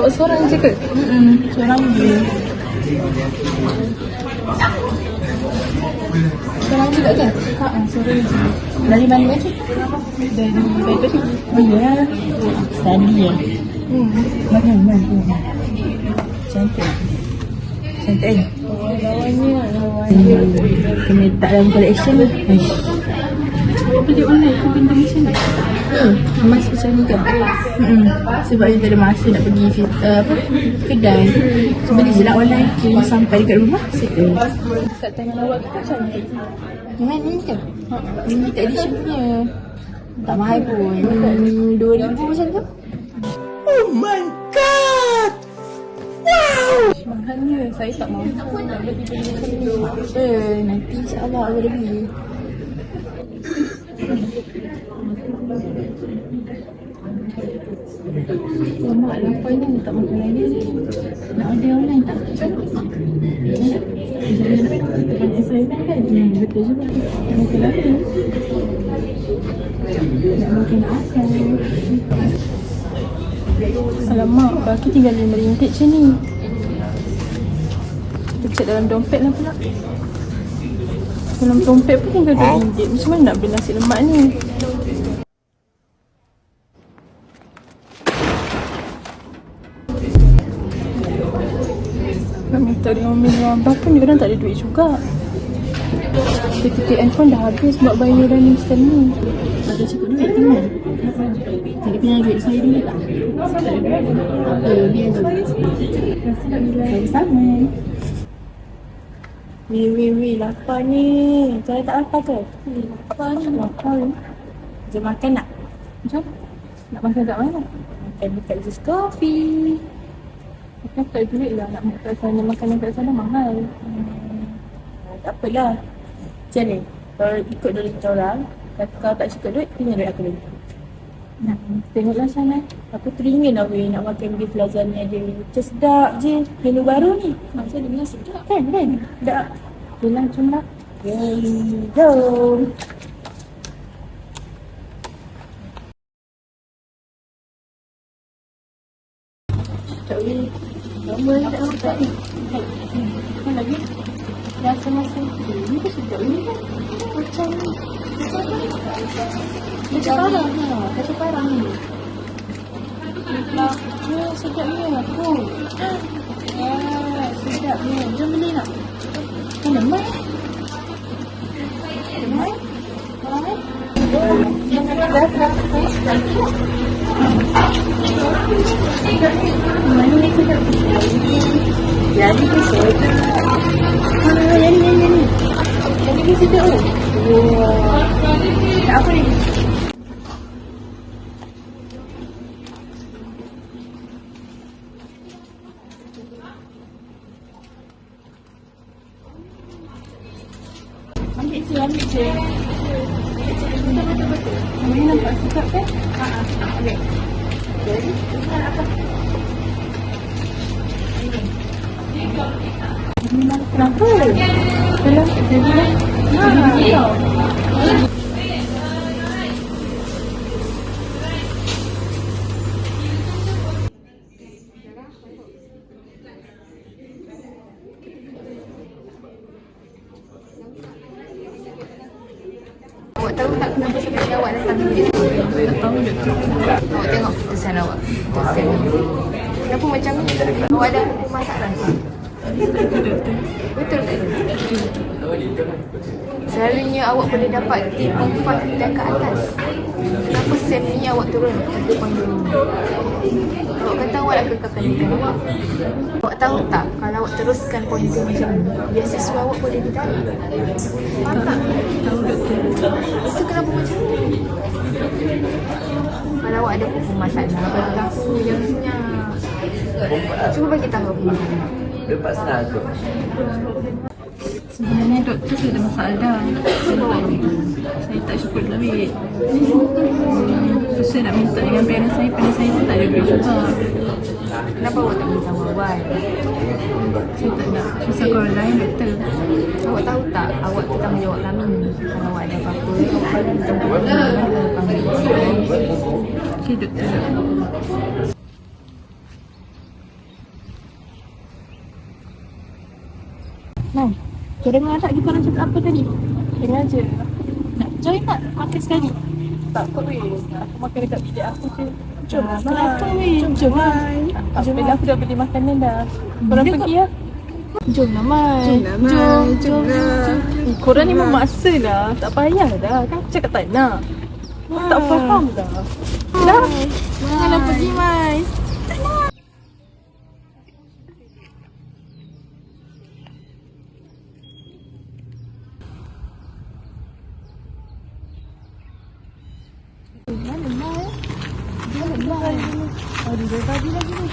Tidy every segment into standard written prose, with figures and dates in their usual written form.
Awak seorang je ke? Seorang je. Seorang juga kan? Seorang je. Dari mana je? Dari Baitul. Oh ya. Study ya. Mana. Cantik. Cantik. Lawannya. Kena letak dalam collection lah. Beli online ke benda macam ni? Emas macam ni kan? Sebab dia tak ada masa nak pergi kedai. So beli je lah online. Kira sampai dekat rumah, settle. Kat tangan awak tu macam ni. Dengan ni kan? Limited edition punya. Tak mahal pun. 2,000 macam tu. Oh my god! Mahalnya. Saya tak mahu nak beli-beli macam ni. Apa? Nanti insyaAllah aku dah beli. Mak lapar ni tak makan lagi. Nak order online tak? Banyak assignment kan? Betul juga. Nak makan apa? Nak makan apa? Alamak, baki tinggal 5 ringgit je ni. Kita cek dalam dompet lah pula. Dalam dompet pun tinggal 2 ringgit. Macam mana nak beli nasi lemak ni? Nak minta dengan Umi Abah pun diorang tak ada duit juga. Tiket pun dah habis buat bayaran ni sekali ni. Ada cukup duit tu kan? Jadi punya duit saya dulu tak? Biar je. Sama-sama. Wih, lapar ni. Saya tak lapar ke? Lapar ni. Lapar ni. Jom makan nak? Jom. Nak makan kat mana? Makan dekat Just Coffee. Aku tak ada duit lah nak makan kat sana. Makanan kat sana mahal. Tak apalah. Macam ni? Kalau ikut duit kita orang, kalau tak cukup duit, tinggal duit aku dulu. Nak tengoklah sana. Aku teringin lah weh nak makan beef lasagna dia. Macam sedap je. Menu baru ni. Macam dengar sedap kan? Sedap. Yelah, jom lah. Jom. Tak boleh. Lama tak makan ni. Apa lagi? Rasa-rasa. Ini pun sedap ni kan? Macam ni. Macam parang lah. Macam parang ni. Ya, sedapnya aku. Sedapnya. Jom beli nak. Mana mai? Mai? Mai? Mana ni sedap? Jadi tu sedap. Yang ni. Jadi ni sedap tu. Wah. Tak apa ni? Ambil je. Betul. Ini nampak sedap kan? Ambil. Jadi, sekarang apa? Kenapa? Dalam jadilah. Awak tahu tak kenapa sebenarnya awak datang ke sini? Tak tahu je. Awak tengok keputusan awak. Keputusan ni. Kenapa macam ni? Awak ada masalah? Betul tak? Selalunya awak boleh dapat 3.5 dan ke atas. Kenapa sem ni awak turun 3.2? Awak kata awak nak kekalkan nilai awak. Awak tahu tak kalau awak teruskan pointer macam ni, beasiswa awak boleh ditarik. Faham tak? Tahu doktor. Itu kenapa macam ni? Kalau awak ada masalah, bagi aku yang senyap. Cuba bagi tahu apa masalah. Sebenarnya doktor saya ada masalah dah. Saya tak cukup duit. So saya nak minta dengan parents saya. Parents saya pun tak ada duit juga. Kenapa awak tak minta awal? Saya tak nak susah orang lain doktor. Awak tahu tak, awak bertanggungjawab kami. Kalau awak ada apa-apa, awak minta Okay doktor. Nah, kau dengar tak kita orang cakap apa tadi? Dengar je. Nak join tak makan sekali? Tak apa weh. Aku makan dekat bilik aku je. Jom lah. Kenapa weh? Jom Mai. Jom lah. Aku dah beli makanan dah. Korang pergi ya? Jom lah Mai. Jom lah. Korang ni memaksa lah. Tak payah dah. Kan aku cakap tak nak. Tak faham dah. Dah. Janganlah pergi Mai. Aduh, dia tadi lagi ni.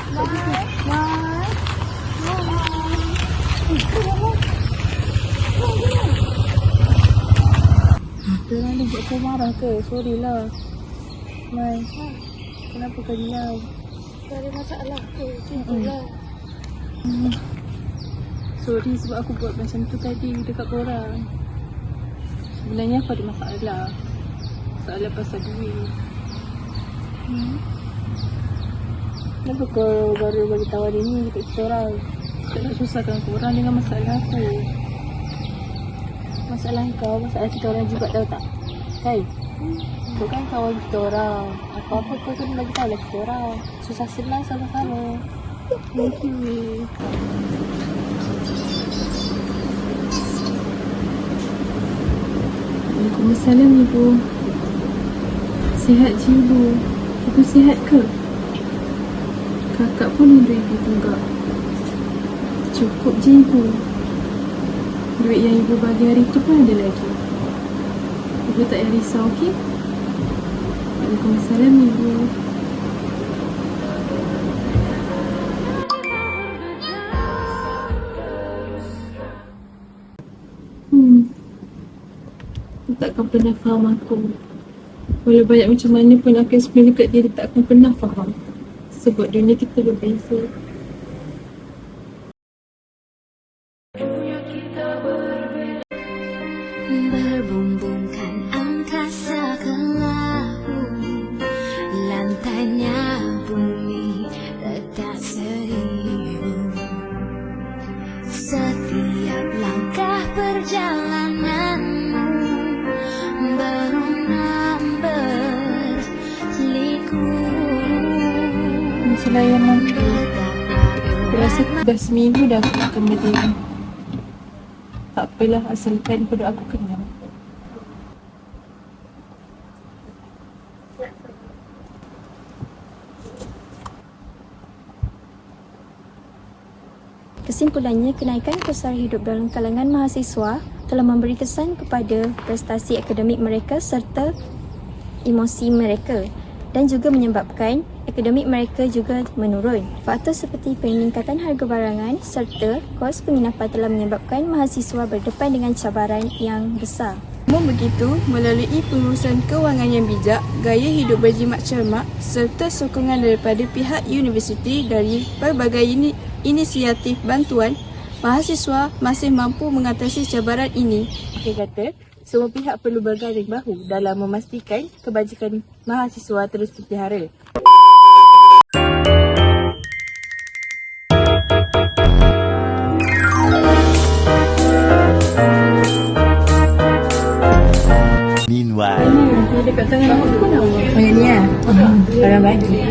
Jangan dia buat kau marah ke? Sorry lah. Mai, kenapa kau diam? Tak ada masalah ke? Itulah. Sorry sebab aku buat macam tu tadi dekat korang. Sebenarnya aku ada masalah. Masalah pasal duit. Kenapa kau baru bagi tahu hari ni dekat kita orang? Tak nak susahkan korang dengan masalah aku. Masalah kau, masalah kita orang juga tahu tak? Kai, kau kan kawan kita orang. Apa-apa kau kena bagi tahu lah kita orang. Susah senang sama-sama. Thank you. Waalaikumsalam Ibu. Sihat je Ibu. Ibu sihat ke? Kakak pun rindu Ibu juga. Cukup je Ibu. Duit yang Ibu bagi hari tu pun ada lagi. Ibu tak payah risau, okey? Waalaikumsalam Ibu. Takkan pernah faham aku. Walau banyak macam mana pun aku explain dekat dia, dia tak akan pernah faham. Sebab dunia kita berbeza. Berbumbungkan angkasa ke laut, lantainya bumi tetap seribu. Setiap langkah perjalananmu berenang berliku. Macam layan nanti. Aku rasa dah seminggu dah aku makan benda ni. Tak apalah, asalkan perut aku kenyang. Kesimpulannya, kenaikan kos sara hidup dalam kalangan mahasiswa telah memberi kesan kepada prestasi akademik mereka serta emosi mereka dan juga menyebabkan akademik mereka juga menurun. Faktor seperti peningkatan harga barangan serta kos penginapan telah menyebabkan mahasiswa berdepan dengan cabaran yang besar. Namun begitu, melalui pengurusan kewangan yang bijak, gaya hidup berjimat cermat serta sokongan daripada pihak universiti dari pelbagai inisiatif bantuan, mahasiswa masih mampu mengatasi cabaran ini. Dia kata, semua pihak perlu berganding bahu dalam memastikan kebajikan mahasiswa terus dipelihara. Meanwhile. Ini dekat tangan aku. Yang ni lah. Barang bagi.